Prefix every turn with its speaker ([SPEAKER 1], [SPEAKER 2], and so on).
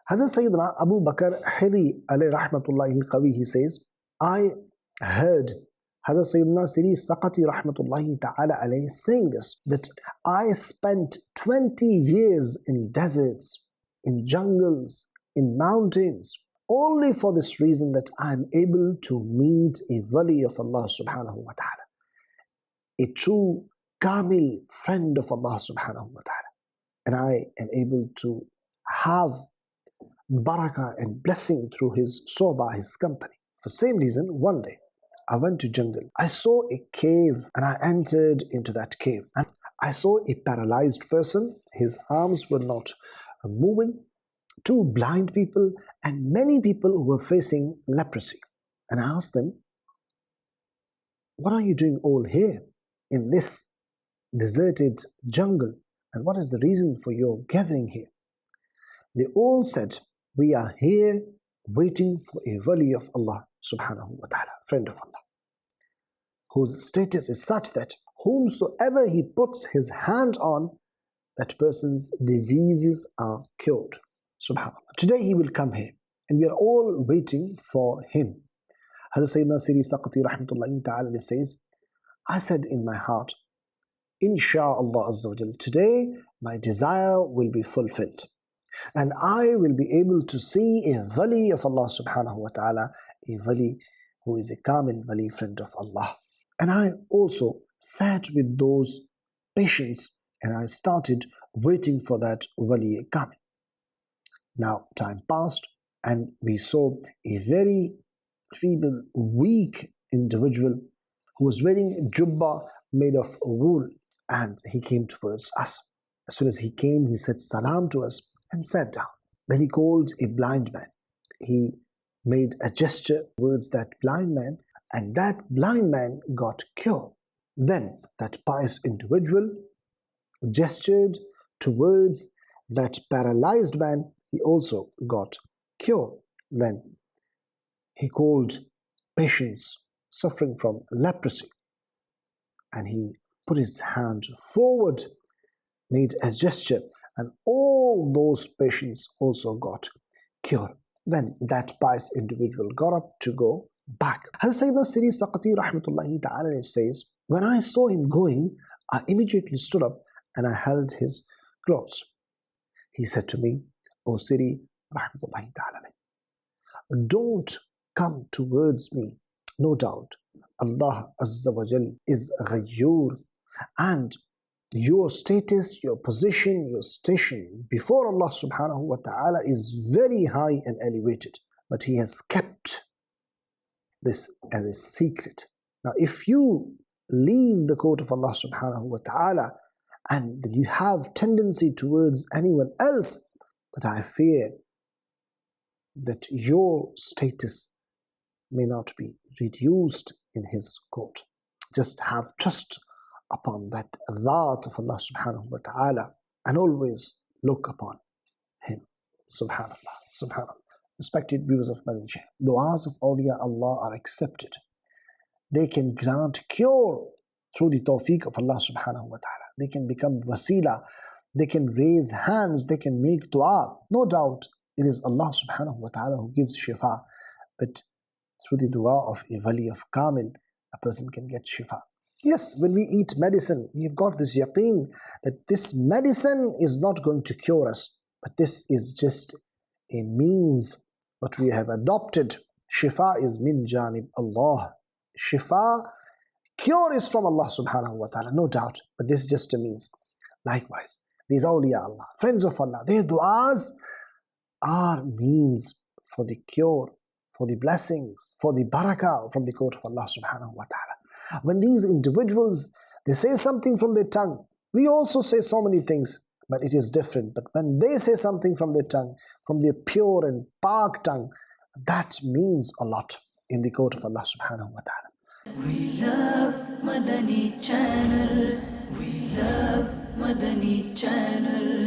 [SPEAKER 1] Hazrat Sayyidina Abu Bakr Hiri alayhi rahmatullahi al-Qawi, he says, I heard Hazrat Sayyidina Siri Saqati rahmatullahi ta'ala alayhi saying this, that I spent 20 years in deserts, in jungles, in mountains, only for this reason that I am able to meet a wali of Allah subhanahu wa ta'ala, a true kamil friend of Allah subhanahu wa ta'ala. And I am able to have barakah and blessing through his sohbah, his company. For the same reason, one day I went to jungle. I saw a cave and I entered into that cave. And I saw a paralyzed person. His arms were not moving. Two blind people and many people who were facing leprosy. And I asked them, what are you doing all here in this deserted jungle? And what is the reason for your gathering here? They all said, we are here waiting for a wali of Allah subhanahu wa ta'ala, friend of Allah, whose status is such that whomsoever he puts his hand on, that person's diseases are cured. Subhanallah. Today he will come here and we are all waiting for him. Hazrat Sayyidina Siri Saqati rahmatullahi ta'ala says, I said in my heart, Insha'Allah Azawajal, today my desire will be fulfilled and I will be able to see a wali of Allah subhanahu wa ta'ala, a wali who is a kamil wali, friend of Allah. And I also sat with those patients and I started waiting for that wali kamil. Now time passed and we saw a very feeble, weak individual who was wearing jubba made of wool, and he came towards us. As soon as he came, he said salam to us and sat down. Then he called a blind man. He made a gesture towards that blind man and that blind man got cured. Then that pious individual gestured towards that paralyzed man. He also got cured. Then he called patients suffering from leprosy and he put his hand forward, made a gesture, and all those patients also got cured. Then that pious individual got up to go back. Hazrat Sayyidina Siri Saqati rahmatullahi ta'ala says, when I saw him going, I immediately stood up and I held his clothes. He said to me, O Siri rahmatullahi ta'ala, don't come towards me. No doubt, Allah Azza wa Jal is Ghayyur, and your status, your position, your station before Allah subhanahu wa ta'ala is very high and elevated. But He has kept this as a secret. Now, if you leave the court of Allah subhanahu wa ta'ala and you have tendency towards anyone else, but I fear that your status may not be reduced in His court. Just have trust upon that Dhat of Allah subhanahu wa ta'ala and always look upon Him. Subhanallah, subhanallah. Respected viewers of Madani Channel, du'as of awliya Allah are accepted. They can grant cure through the tawfiq of Allah subhanahu wa ta'ala. They can become wasila. They can raise hands. They can make dua. No doubt it is Allah subhanahu wa ta'ala who gives shifa. But through the dua of a wali of kamil, a person can get shifa. Yes, when we eat medicine, we've got this yaqeen that this medicine is not going to cure us, but this is just a means that we have adopted. Shifa is min janib Allah. Shifa, cure is from Allah subhanahu wa ta'ala, no doubt, but this is just a means. Likewise, these awliya Allah, friends of Allah, their du'as are means for the cure, for the blessings, for the barakah from the court of Allah subhanahu wa ta'ala. When these individuals, they say something from their tongue, we also say so many things, but it is different. But when they say something from their tongue, from their pure and park tongue, that means a lot in the court of Allah subhanahu wa ta'ala.
[SPEAKER 2] We love Madani Channel. We love Madani Channel.